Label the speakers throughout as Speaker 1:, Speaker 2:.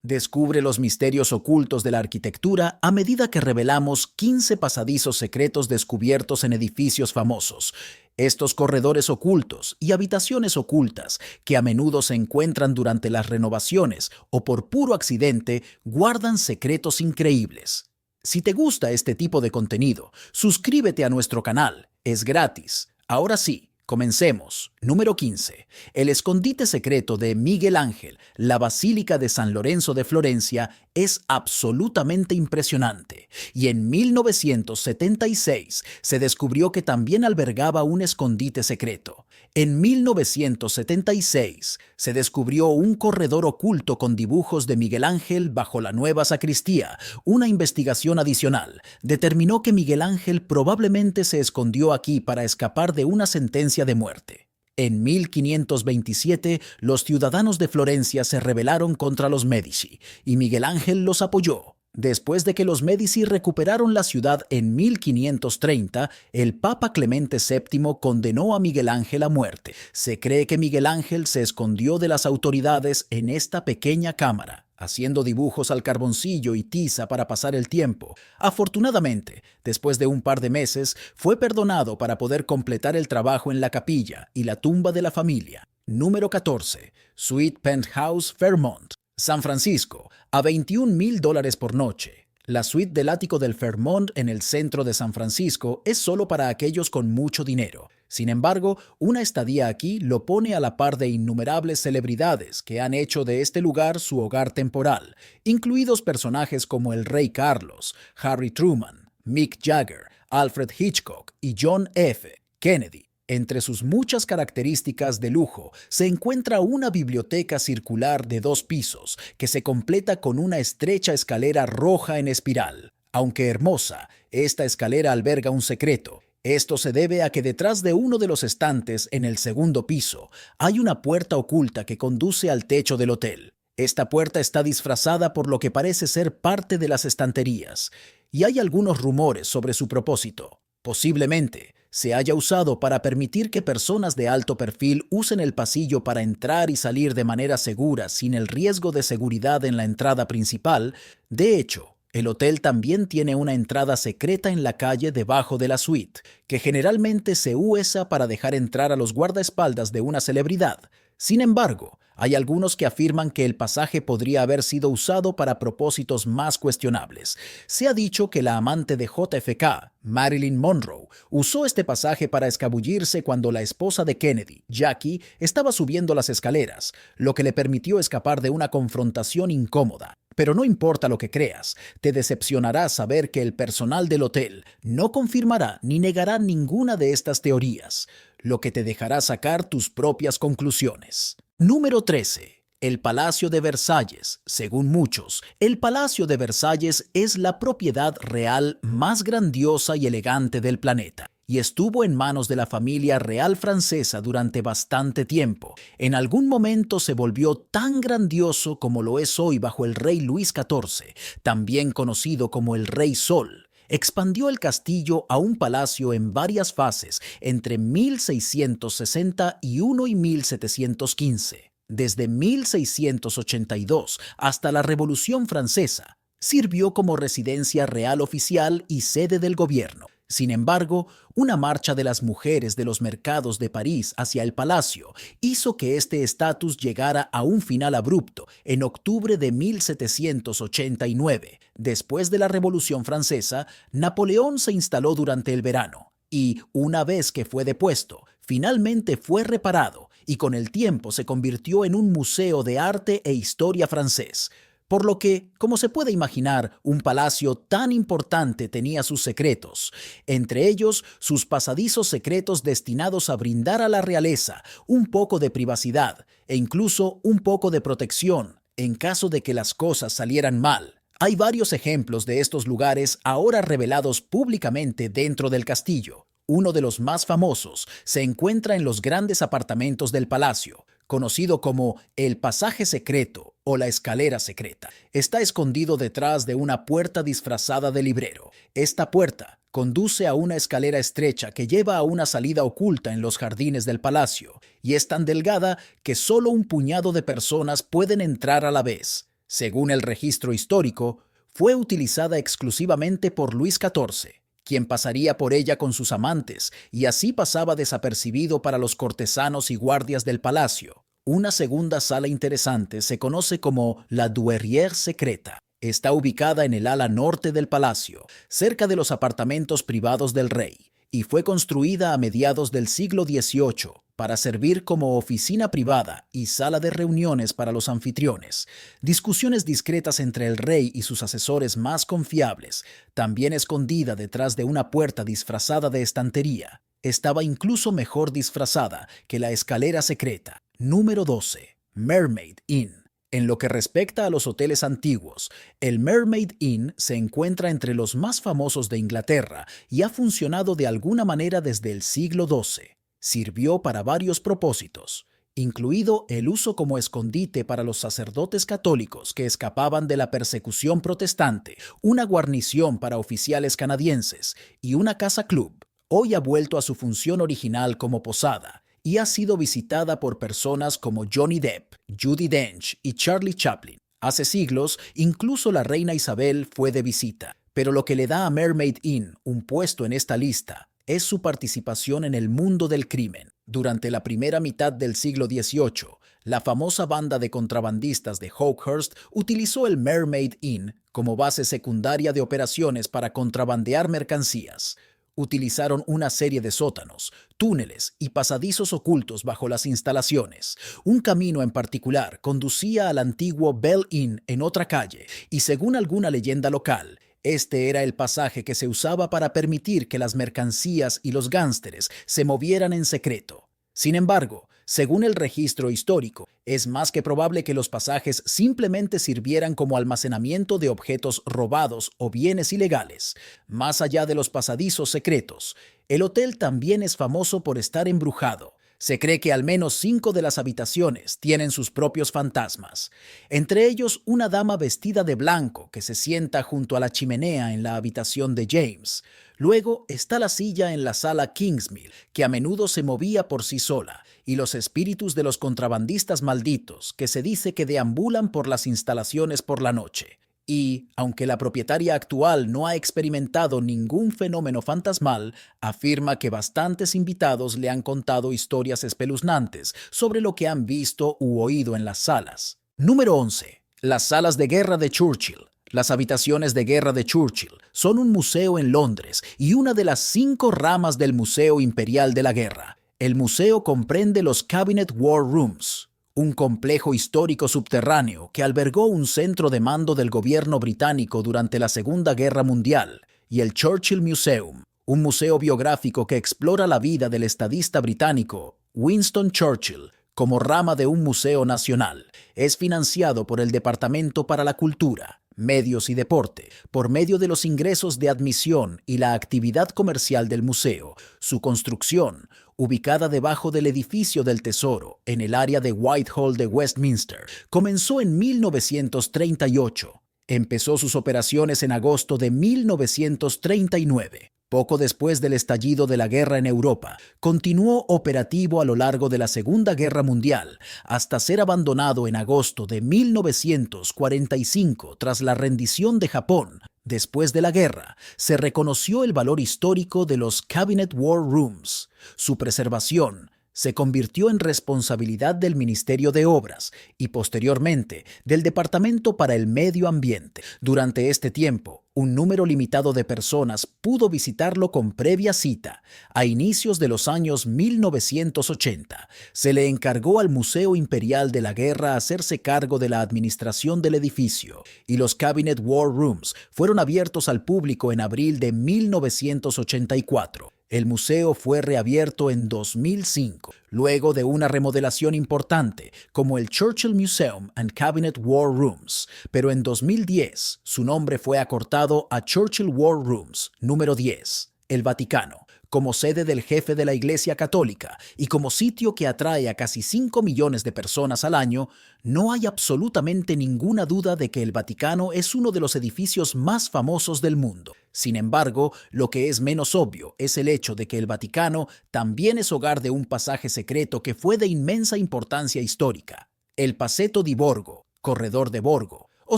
Speaker 1: Descubre los misterios ocultos de la arquitectura a medida que revelamos 15 pasadizos secretos descubiertos en edificios famosos. Estos corredores ocultos y habitaciones ocultas, que a menudo se encuentran durante las renovaciones o por puro accidente, guardan secretos increíbles. Si te gusta este tipo de contenido, suscríbete a nuestro canal. Es gratis. Ahora sí, comencemos. Número 15. El escondite secreto de Miguel Ángel, la Basílica de San Lorenzo de Florencia, es absolutamente impresionante. Y en 1976 se descubrió que también albergaba un escondite secreto. En 1976 se descubrió un corredor oculto con dibujos de Miguel Ángel bajo la nueva sacristía. Una investigación adicional determinó que Miguel Ángel probablemente se escondió aquí para escapar de una sentencia de muerte. En 1527, los ciudadanos de Florencia se rebelaron contra los Medici y Miguel Ángel los apoyó. Después de que los Medici recuperaron la ciudad en 1530, el Papa Clemente VII condenó a Miguel Ángel a muerte. Se cree que Miguel Ángel se escondió de las autoridades en esta pequeña cámara, haciendo dibujos al carboncillo y tiza para pasar el tiempo. Afortunadamente, después de un par de meses, fue perdonado para poder completar el trabajo en la capilla y la tumba de la familia. Número 14. Suite Penthouse Fairmont, San Francisco, a $21,000 por noche. La suite del ático del Fairmont en el centro de San Francisco es solo para aquellos con mucho dinero. Sin embargo, una estadía aquí lo pone a la par de innumerables celebridades que han hecho de este lugar su hogar temporal, incluidos personajes como el Rey Carlos, Harry Truman, Mick Jagger, Alfred Hitchcock y John F. Kennedy. Entre sus muchas características de lujo se encuentra una biblioteca circular de 2 pisos que se completa con una estrecha escalera roja en espiral. Aunque hermosa, esta escalera alberga un secreto. Esto se debe a que detrás de uno de los estantes en el segundo piso hay una puerta oculta que conduce al techo del hotel. Esta puerta está disfrazada por lo que parece ser parte de las estanterías, y hay algunos rumores sobre su propósito. Posiblemente se haya usado para permitir que personas de alto perfil usen el pasillo para entrar y salir de manera segura sin el riesgo de seguridad en la entrada principal. De hecho, el hotel también tiene una entrada secreta en la calle debajo de la suite, que generalmente se usa para dejar entrar a los guardaespaldas de una celebridad. Sin embargo, hay algunos que afirman que el pasaje podría haber sido usado para propósitos más cuestionables. Se ha dicho que la amante de JFK, Marilyn Monroe, usó este pasaje para escabullirse cuando la esposa de Kennedy, Jackie, estaba subiendo las escaleras, lo que le permitió escapar de una confrontación incómoda. Pero no importa lo que creas, te decepcionará saber que el personal del hotel no confirmará ni negará ninguna de estas teorías, lo que te dejará sacar tus propias conclusiones. Número 13. El Palacio de Versalles. Según muchos, el Palacio de Versalles es la propiedad real más grandiosa y elegante del planeta, y estuvo en manos de la familia real francesa durante bastante tiempo. En algún momento se volvió tan grandioso como lo es hoy bajo el rey Luis XIV, también conocido como el Rey Sol. Expandió el castillo a un palacio en varias fases entre 1661 y 1715. Desde 1682 hasta la Revolución Francesa, sirvió como residencia real oficial y sede del gobierno. Sin embargo, una marcha de las mujeres de los mercados de París hacia el palacio hizo que este estatus llegara a un final abrupto en octubre de 1789. Después de la Revolución Francesa, Napoleón se instaló durante el verano y, una vez que fue depuesto, finalmente fue reparado y con el tiempo se convirtió en un museo de arte e historia francés. Por lo que, como se puede imaginar, un palacio tan importante tenía sus secretos, entre ellos sus pasadizos secretos destinados a brindar a la realeza un poco de privacidad e incluso un poco de protección en caso de que las cosas salieran mal. Hay varios ejemplos de estos lugares ahora revelados públicamente dentro del castillo. Uno de los más famosos se encuentra en los grandes apartamentos del palacio, conocido como el pasaje secreto o la escalera secreta. Está escondido detrás de una puerta disfrazada de librero. Esta puerta conduce a una escalera estrecha que lleva a una salida oculta en los jardines del palacio y es tan delgada que solo un puñado de personas pueden entrar a la vez. Según el registro histórico, fue utilizada exclusivamente por Luis XIV, quien pasaría por ella con sus amantes y así pasaba desapercibido para los cortesanos y guardias del palacio. Una segunda sala interesante se conoce como la Douairière Secreta. Está ubicada en el ala norte del palacio, cerca de los apartamentos privados del rey, y fue construida a mediados del siglo XVIII para servir como oficina privada y sala de reuniones para los anfitriones, discusiones discretas entre el rey y sus asesores más confiables, también escondida detrás de una puerta disfrazada de estantería. Estaba incluso mejor disfrazada que la escalera secreta. Número 12. Mermaid Inn. En lo que respecta a los hoteles antiguos, el Mermaid Inn se encuentra entre los más famosos de Inglaterra y ha funcionado de alguna manera desde el siglo XII. Sirvió para varios propósitos, incluido el uso como escondite para los sacerdotes católicos que escapaban de la persecución protestante, una guarnición para oficiales canadienses y una casa club. Hoy ha vuelto a su función original como posada y ha sido visitada por personas como Johnny Depp, Judi Dench y Charlie Chaplin. Hace siglos, incluso la reina Isabel fue de visita. Pero lo que le da a Mermaid Inn un puesto en esta lista es su participación en el mundo del crimen. Durante la primera mitad del siglo XVIII, la famosa banda de contrabandistas de Hawkhurst utilizó el Mermaid Inn como base secundaria de operaciones para contrabandear mercancías. Utilizaron una serie de sótanos, túneles y pasadizos ocultos bajo las instalaciones. Un camino en particular conducía al antiguo Bell Inn en otra calle y, según alguna leyenda local, este era el pasaje que se usaba para permitir que las mercancías y los gánsteres se movieran en secreto. Sin embargo, según el registro histórico, es más que probable que los pasajes simplemente sirvieran como almacenamiento de objetos robados o bienes ilegales. Más allá de los pasadizos secretos, el hotel también es famoso por estar embrujado. Se cree que al menos 5 de las habitaciones tienen sus propios fantasmas. Entre ellos, una dama vestida de blanco que se sienta junto a la chimenea en la habitación de James. Luego está la silla en la sala Kingsmill, que a menudo se movía por sí sola, y los espíritus de los contrabandistas malditos que se dice que deambulan por las instalaciones por la noche. Y, aunque la propietaria actual no ha experimentado ningún fenómeno fantasmal, afirma que bastantes invitados le han contado historias espeluznantes sobre lo que han visto u oído en las salas. Número 11. Las salas de guerra de Churchill. Las habitaciones de guerra de Churchill son un museo en Londres y una de las 5 ramas del Museo Imperial de la Guerra. El museo comprende los Cabinet War Rooms, un complejo histórico subterráneo que albergó un centro de mando del gobierno británico durante la Segunda Guerra Mundial, y el Churchill Museum, un museo biográfico que explora la vida del estadista británico Winston Churchill como rama de un museo nacional. Es financiado por el Departamento para la Cultura, Medios y Deporte, por medio de los ingresos de admisión y la actividad comercial del museo. Su construcción, ubicada debajo del edificio del Tesoro, en el área de Whitehall de Westminster, comenzó en 1938. Empezó sus operaciones en agosto de 1939. Poco después del estallido de la guerra en Europa, continuó operativo a lo largo de la Segunda Guerra Mundial, hasta ser abandonado en agosto de 1945 tras la rendición de Japón. Después de la guerra, se reconoció el valor histórico de los Cabinet War Rooms. Su preservación se convirtió en responsabilidad del Ministerio de Obras y posteriormente del Departamento para el Medio Ambiente. Durante este tiempo, un número limitado de personas pudo visitarlo con previa cita. A inicios de los años 1980, se le encargó al Museo Imperial de la Guerra hacerse cargo de la administración del edificio, y los Cabinet War Rooms fueron abiertos al público en abril de 1984. El museo fue reabierto en 2005, luego de una remodelación importante, como el Churchill Museum and Cabinet War Rooms, pero en 2010 su nombre fue acortado a Churchill War Rooms número 10, el Vaticano, como sede del jefe de la Iglesia Católica y como sitio que atrae a casi 5 millones de personas al año. No hay absolutamente ninguna duda de que el Vaticano es uno de los edificios más famosos del mundo. Sin embargo, lo que es menos obvio es el hecho de que el Vaticano también es hogar de un pasaje secreto que fue de inmensa importancia histórica, el Passetto di Borgo, Corredor de Borgo, o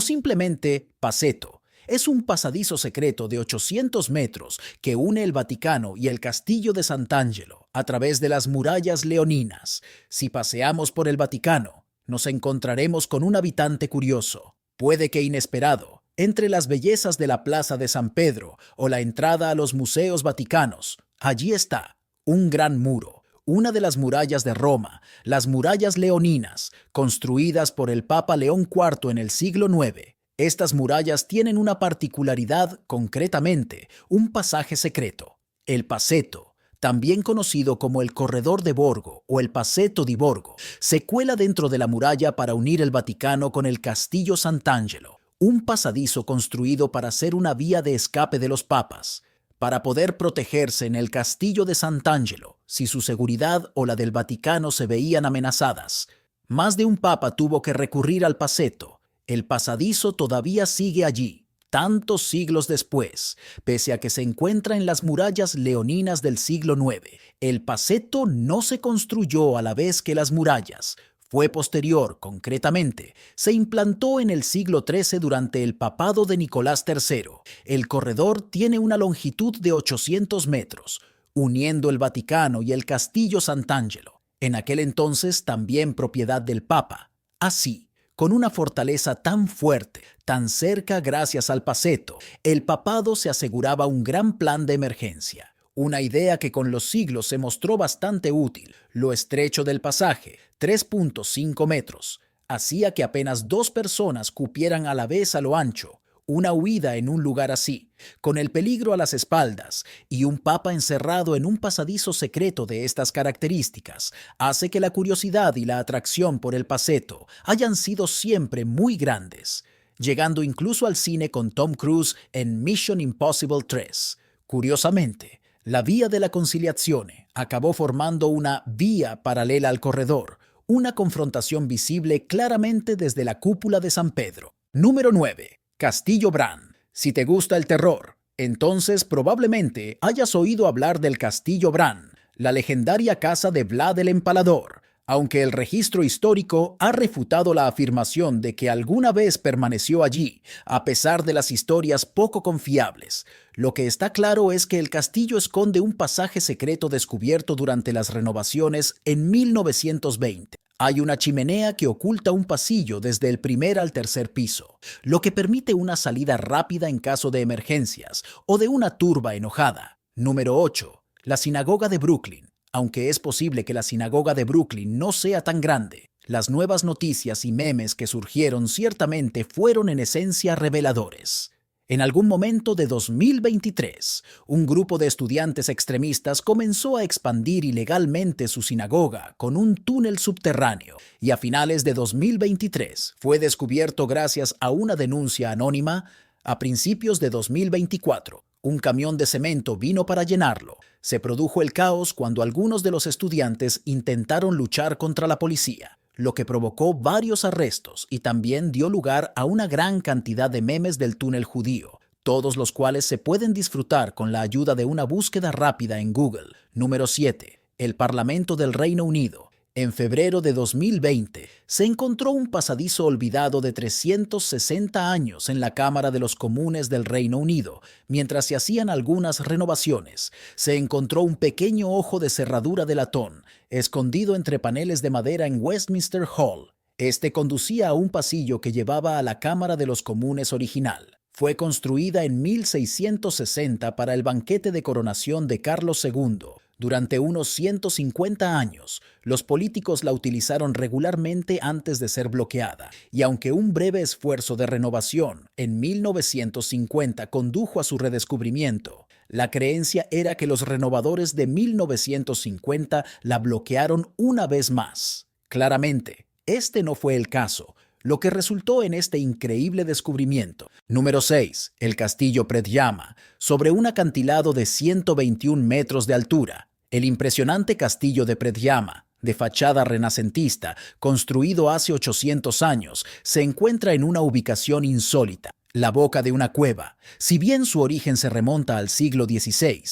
Speaker 1: simplemente Paseto. Es un pasadizo secreto de 800 metros que une el Vaticano y el Castillo de Sant'Angelo a través de las murallas leoninas. Si paseamos por el Vaticano, nos encontraremos con un habitante curioso, puede que inesperado, entre las bellezas de la Plaza de San Pedro o la entrada a los museos vaticanos. Allí está, un gran muro, una de las murallas de Roma, las murallas leoninas, construidas por el Papa León IV en el siglo IX. Estas murallas tienen una particularidad, concretamente, un pasaje secreto, el Paseto, también conocido como el Corredor de Borgo o el Paseto di Borgo, se cuela dentro de la muralla para unir el Vaticano con el Castillo Sant'Angelo, un pasadizo construido para ser una vía de escape de los papas, para poder protegerse en el Castillo de Sant'Angelo si su seguridad o la del Vaticano se veían amenazadas. Más de un papa tuvo que recurrir al Paseto. El pasadizo todavía sigue allí, tantos siglos después, pese a que se encuentra en las murallas leoninas del siglo IX. El Paseto no se construyó a la vez que las murallas. Fue posterior, concretamente, se implantó en el siglo XIII durante el papado de Nicolás III. El corredor tiene una longitud de 800 metros, uniendo el Vaticano y el Castillo Sant'Angelo, en aquel entonces también propiedad del Papa. Así, con una fortaleza tan fuerte, tan cerca gracias al Paseto, el papado se aseguraba un gran plan de emergencia. Una idea que con los siglos se mostró bastante útil. Lo estrecho del pasaje, 3.5 metros, hacía que apenas 2 personas cupieran a la vez a lo ancho. Una huida en un lugar así, con el peligro a las espaldas y un papa encerrado en un pasadizo secreto de estas características, hace que la curiosidad y la atracción por el Paseto hayan sido siempre muy grandes, llegando incluso al cine con Tom Cruise en Mission Impossible 3. Curiosamente, la Vía de la Conciliazione acabó formando una vía paralela al corredor, una confrontación visible claramente desde la cúpula de San Pedro. Número 9. Castillo Bran. Si te gusta el terror, entonces probablemente hayas oído hablar del Castillo Bran, la legendaria casa de Vlad el Empalador, aunque el registro histórico ha refutado la afirmación de que alguna vez permaneció allí, a pesar de las historias poco confiables. Lo que está claro es que el castillo esconde un pasaje secreto descubierto durante las renovaciones en 1920. Hay una chimenea que oculta un pasillo desde el primer al tercer piso, lo que permite una salida rápida en caso de emergencias o de una turba enojada. Número 8. La sinagoga de Brooklyn. Aunque es posible que la sinagoga de Brooklyn no sea tan grande, las nuevas noticias y memes que surgieron ciertamente fueron en esencia reveladores. En algún momento de 2023, un grupo de estudiantes extremistas comenzó a expandir ilegalmente su sinagoga con un túnel subterráneo y a finales de 2023 fue descubierto gracias a una denuncia anónima. A principios de 2024, un camión de cemento vino para llenarlo. Se produjo el caos cuando algunos de los estudiantes intentaron luchar contra la policía, lo que provocó varios arrestos y también dio lugar a una gran cantidad de memes del túnel judío, todos los cuales se pueden disfrutar con la ayuda de una búsqueda rápida en Google. Número 7. El Parlamento del Reino Unido. En febrero de 2020, se encontró un pasadizo olvidado de 360 años en la Cámara de los Comunes del Reino Unido. Mientras se hacían algunas renovaciones, se encontró un pequeño ojo de cerradura de latón, escondido entre paneles de madera en Westminster Hall. Este conducía a un pasillo que llevaba a la Cámara de los Comunes original. Fue construida en 1660 para el banquete de coronación de Carlos II. Durante unos 150 años, los políticos la utilizaron regularmente antes de ser bloqueada, y aunque un breve esfuerzo de renovación en 1950 condujo a su redescubrimiento, la creencia era que los renovadores de 1950 la bloquearon una vez más. Claramente, este no fue el caso, lo que resultó en este increíble descubrimiento. Número 6. El Castillo Predjama, sobre un acantilado de 121 metros de altura. El impresionante castillo de Predjama, de fachada renacentista, construido hace 800 años, se encuentra en una ubicación insólita, la boca de una cueva. Si bien su origen se remonta al siglo XVI,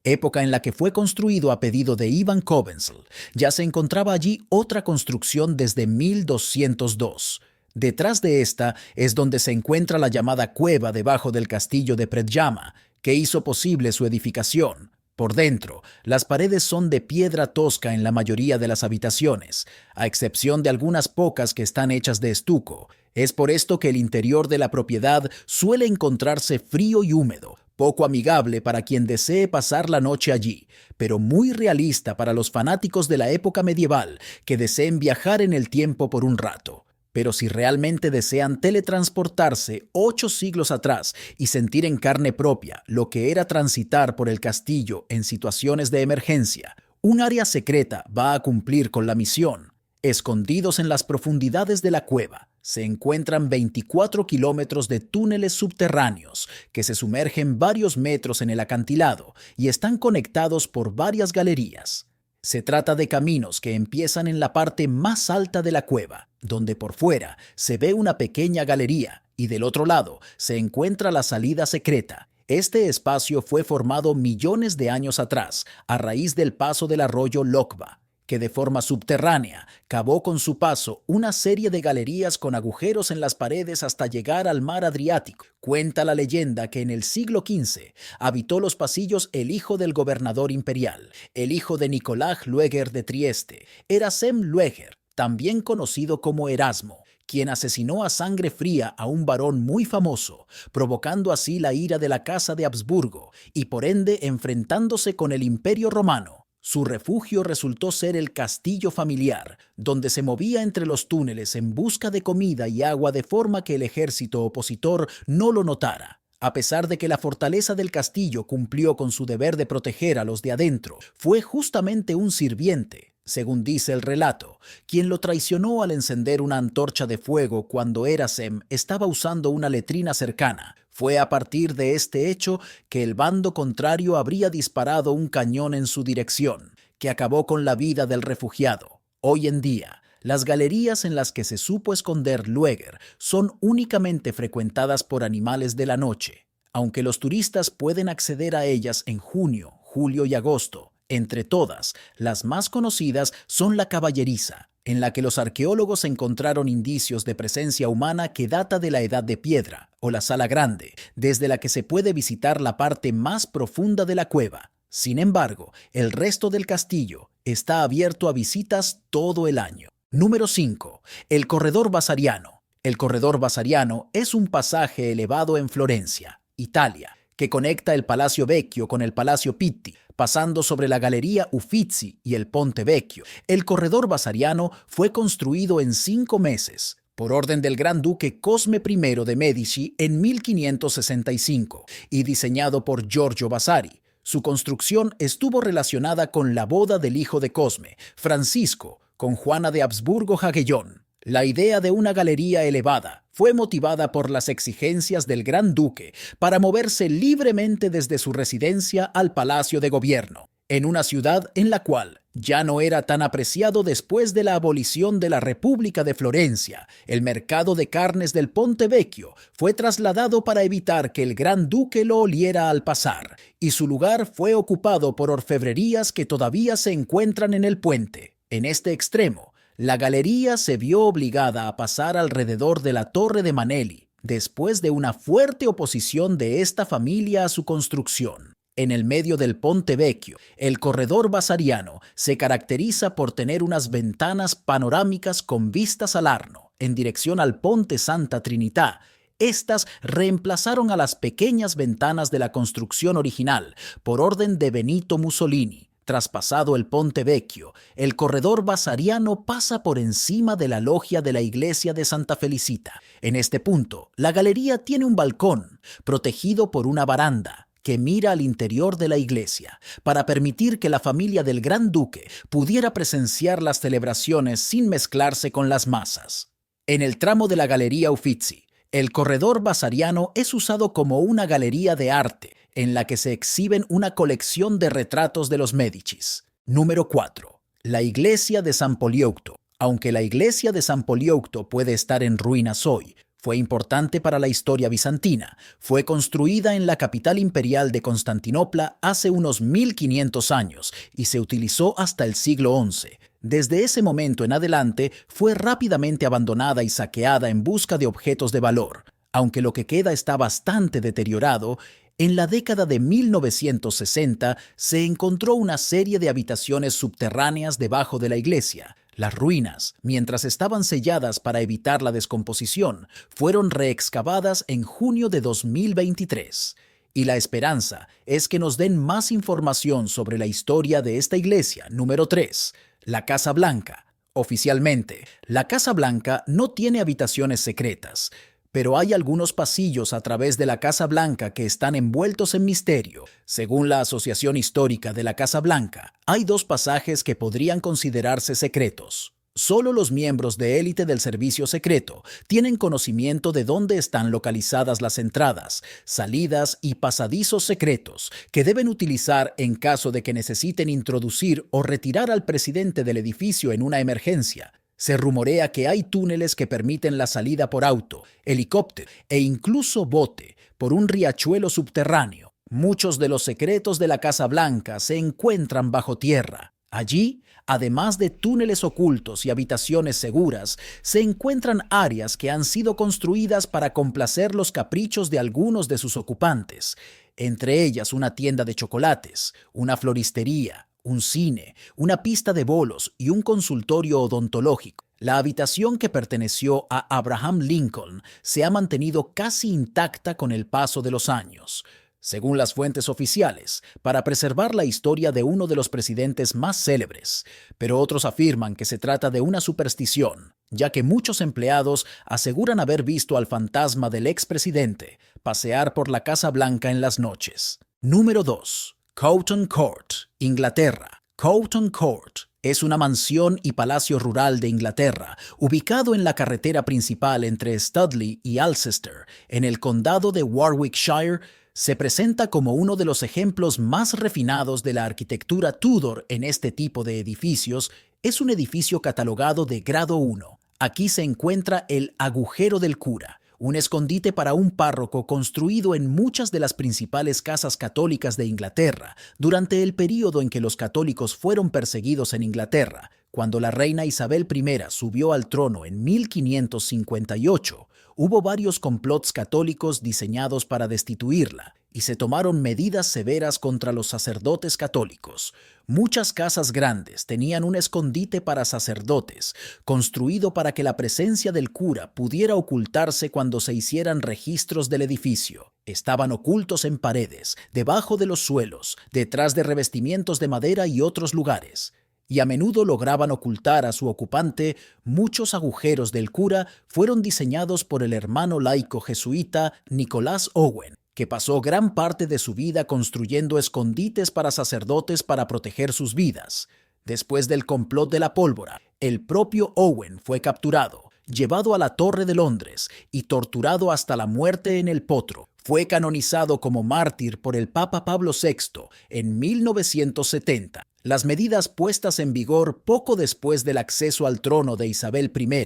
Speaker 1: época en la que fue construido a pedido de Ivan Cobenzl, ya se encontraba allí otra construcción desde 1202. Detrás de esta es donde se encuentra la llamada cueva debajo del castillo de Predjama, que hizo posible su edificación. Por dentro, las paredes son de piedra tosca en la mayoría de las habitaciones, a excepción de algunas pocas que están hechas de estuco. Es por esto que el interior de la propiedad suele encontrarse frío y húmedo, poco amigable para quien desee pasar la noche allí, pero muy realista para los fanáticos de la época medieval que deseen viajar en el tiempo por un rato. Pero si realmente desean teletransportarse 8 siglos atrás y sentir en carne propia lo que era transitar por el castillo en situaciones de emergencia, un área secreta va a cumplir con la misión. Escondidos en las profundidades de la cueva, se encuentran 24 kilómetros de túneles subterráneos que se sumergen varios metros en el acantilado y están conectados por varias galerías. Se trata de caminos que empiezan en la parte más alta de la cueva, donde por fuera se ve una pequeña galería y del otro lado se encuentra la salida secreta. Este espacio fue formado millones de años atrás a raíz del paso del arroyo Lokva, que de forma subterránea cavó con su paso una serie de galerías con agujeros en las paredes hasta llegar al mar Adriático. Cuenta la leyenda que en el siglo XV habitó los pasillos el hijo del gobernador imperial, el hijo de Nicolás Lueger de Trieste, Erasem Lueger, también conocido como Erasmo, quien asesinó a sangre fría a un varón muy famoso, provocando así la ira de la Casa de Habsburgo y por ende enfrentándose con el Imperio Romano. Su refugio resultó ser el castillo familiar, donde se movía entre los túneles en busca de comida y agua de forma que el ejército opositor no lo notara. A pesar de que la fortaleza del castillo cumplió con su deber de proteger a los de adentro, fue justamente un sirviente, según dice el relato, quien lo traicionó al encender una antorcha de fuego cuando Erasem estaba usando una letrina cercana. Fue a partir de este hecho que el bando contrario habría disparado un cañón en su dirección, que acabó con la vida del refugiado. Hoy en día, las galerías en las que se supo esconder Lueger son únicamente frecuentadas por animales de la noche, aunque los turistas pueden acceder a ellas en junio, julio y agosto. Entre todas, las más conocidas son la Caballeriza, en la que los arqueólogos encontraron indicios de presencia humana que data de la Edad de Piedra, o la Sala Grande, desde la que se puede visitar la parte más profunda de la cueva. Sin embargo, el resto del castillo está abierto a visitas todo el año. Número 5. El Corredor Vasariano. El Corredor Vasariano es un pasaje elevado en Florencia, Italia, que conecta el Palacio Vecchio con el Palacio Pitti, pasando sobre la Galería Uffizi y el Ponte Vecchio. El Corredor Vasariano fue construido en 5 meses, por orden del Gran Duque Cosme I de Medici en 1565 y diseñado por Giorgio Vasari. Su construcción estuvo relacionada con la boda del hijo de Cosme, Francisco, con Juana de Habsburgo-Jagellón. La idea de una galería elevada fue motivada por las exigencias del Gran Duque para moverse libremente desde su residencia al Palacio de Gobierno, en una ciudad en la cual ya no era tan apreciado después de la abolición de la República de Florencia. El mercado de carnes del Ponte Vecchio fue trasladado para evitar que el Gran Duque lo oliera al pasar, y su lugar fue ocupado por orfebrerías que todavía se encuentran en el puente. En este extremo, la galería se vio obligada a pasar alrededor de la Torre de Manelli, después de una fuerte oposición de esta familia a su construcción. En el medio del Ponte Vecchio, el Corredor Vasariano se caracteriza por tener unas ventanas panorámicas con vistas al Arno, en dirección al Ponte Santa Trinità. Estas reemplazaron a las pequeñas ventanas de la construcción original por orden de Benito Mussolini. Traspasado el Ponte Vecchio, el Corredor Vasariano pasa por encima de la loggia de la iglesia de Santa Felicita. En este punto, la galería tiene un balcón, protegido por una baranda, que mira al interior de la iglesia, para permitir que la familia del Gran Duque pudiera presenciar las celebraciones sin mezclarse con las masas. En el tramo de la Galería Uffizi, el Corredor Vasariano es usado como una galería de arte, en la que se exhiben una colección de retratos de los Médicis. Número 4. La iglesia de San Polieucto. Aunque la iglesia de San Polieucto puede estar en ruinas hoy, fue importante para la historia bizantina. Fue construida en la capital imperial de Constantinopla hace unos 1500 años y se utilizó hasta el siglo XI. Desde ese momento en adelante fue rápidamente abandonada y saqueada en busca de objetos de valor. Aunque lo que queda está bastante deteriorado, en la década de 1960 se encontró una serie de habitaciones subterráneas debajo de la iglesia. Las ruinas, mientras estaban selladas para evitar la descomposición, fueron reexcavadas en junio de 2023. Y la esperanza es que nos den más información sobre la historia de esta iglesia. Número 3. La Casa Blanca. Oficialmente, la Casa Blanca no tiene habitaciones secretas, pero hay algunos pasillos a través de la Casa Blanca que están envueltos en misterio. Según la Asociación Histórica de la Casa Blanca, hay 2 pasajes que podrían considerarse secretos. Solo los miembros de élite del servicio secreto tienen conocimiento de dónde están localizadas las entradas, salidas y pasadizos secretos que deben utilizar en caso de que necesiten introducir o retirar al presidente del edificio en una emergencia. Se rumorea que hay túneles que permiten la salida por auto, helicóptero e incluso bote por un riachuelo subterráneo. Muchos de los secretos de la Casa Blanca se encuentran bajo tierra. Allí, además de túneles ocultos y habitaciones seguras, se encuentran áreas que han sido construidas para complacer los caprichos de algunos de sus ocupantes, entre ellas una tienda de chocolates, una floristería, un cine, una pista de bolos y un consultorio odontológico. La habitación que perteneció a Abraham Lincoln se ha mantenido casi intacta con el paso de los años. Según las fuentes oficiales, para preservar la historia de uno de los presidentes más célebres, pero otros afirman que se trata de una superstición, ya que muchos empleados aseguran haber visto al fantasma del expresidente pasear por la Casa Blanca en las noches. Número 2. Coughton Court, Inglaterra. Coughton Court es una mansión y palacio rural de Inglaterra, ubicado en la carretera principal entre Studley y Alcester, en el condado de Warwickshire. Se presenta como uno de los ejemplos más refinados de la arquitectura Tudor en este tipo de edificios. Es un edificio catalogado de grado 1. Aquí se encuentra el Agujero del Cura, un escondite para un párroco construido en muchas de las principales casas católicas de Inglaterra durante el período en que los católicos fueron perseguidos en Inglaterra. Cuando la reina Isabel I subió al trono en 1558, hubo varios complots católicos diseñados para destituirla y se tomaron medidas severas contra los sacerdotes católicos. Muchas casas grandes tenían un escondite para sacerdotes, construido para que la presencia del cura pudiera ocultarse cuando se hicieran registros del edificio. Estaban ocultos en paredes, debajo de los suelos, detrás de revestimientos de madera y otros lugares. Y a menudo lograban ocultar a su ocupante. Muchos agujeros del cura fueron diseñados por el hermano laico jesuita Nicholas Owen, que pasó gran parte de su vida construyendo escondites para sacerdotes para proteger sus vidas. Después del complot de la pólvora, el propio Owen fue capturado, llevado a la Torre de Londres y torturado hasta la muerte en el potro. Fue canonizado como mártir por el Papa Pablo VI en 1970. Las medidas puestas en vigor poco después del acceso al trono de Isabel I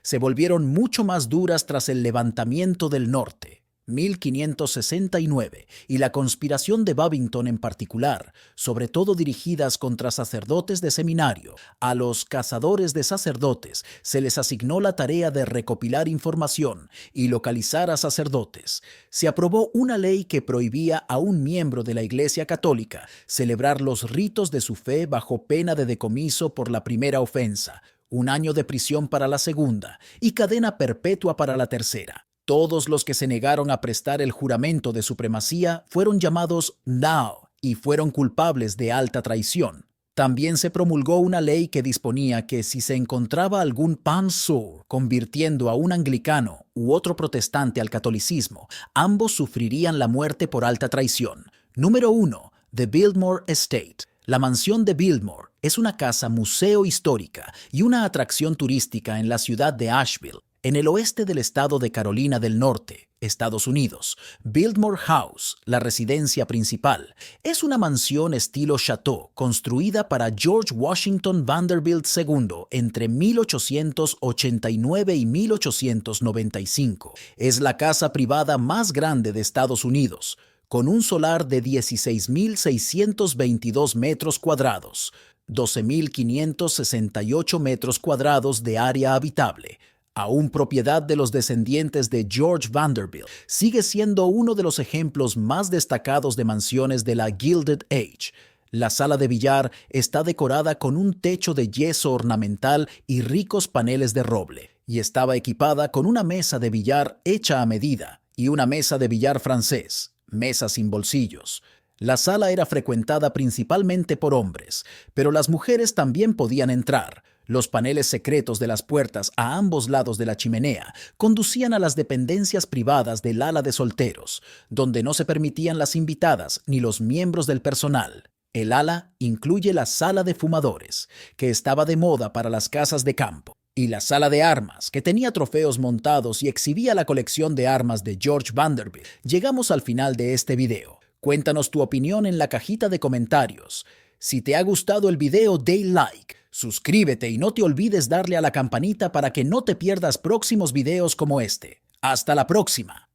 Speaker 1: se volvieron mucho más duras tras el levantamiento del norte, 1569, y la conspiración de Babington en particular, sobre todo dirigidas contra sacerdotes de seminario. A los cazadores de sacerdotes se les asignó la tarea de recopilar información y localizar a sacerdotes. Se aprobó una ley que prohibía a un miembro de la Iglesia Católica celebrar los ritos de su fe bajo pena de decomiso por la primera ofensa, 1 año de prisión para la segunda y cadena perpetua para la tercera. Todos los que se negaron a prestar el juramento de supremacía fueron llamados Nao y fueron culpables de alta traición. También se promulgó una ley que disponía que si se encontraba algún pan-sour convirtiendo a un anglicano u otro protestante al catolicismo, ambos sufrirían la muerte por alta traición. Número 1. The Biltmore Estate. La mansión de Biltmore es una casa museo histórica y una atracción turística en la ciudad de Asheville, en el oeste del estado de Carolina del Norte, Estados Unidos. Biltmore House, la residencia principal, es una mansión estilo chateau construida para George Washington Vanderbilt II entre 1889 y 1895. Es la casa privada más grande de Estados Unidos, con un solar de 16.622 metros cuadrados. 12.568 metros cuadrados de área habitable, aún propiedad de los descendientes de George Vanderbilt, sigue siendo uno de los ejemplos más destacados de mansiones de la Gilded Age. La sala de billar está decorada con un techo de yeso ornamental y ricos paneles de roble, y estaba equipada con una mesa de billar hecha a medida y una mesa de billar francés, mesa sin bolsillos. La sala era frecuentada principalmente por hombres, pero las mujeres también podían entrar. Los paneles secretos de las puertas a ambos lados de la chimenea conducían a las dependencias privadas del ala de solteros, donde no se permitían las invitadas ni los miembros del personal. El ala incluye la sala de fumadores, que estaba de moda para las casas de campo, y la sala de armas, que tenía trofeos montados y exhibía la colección de armas de George Vanderbilt. Llegamos al final de este video. Cuéntanos tu opinión en la cajita de comentarios. Si te ha gustado el video, dale like, suscríbete y no te olvides darle a la campanita para que no te pierdas próximos videos como este. ¡Hasta la próxima!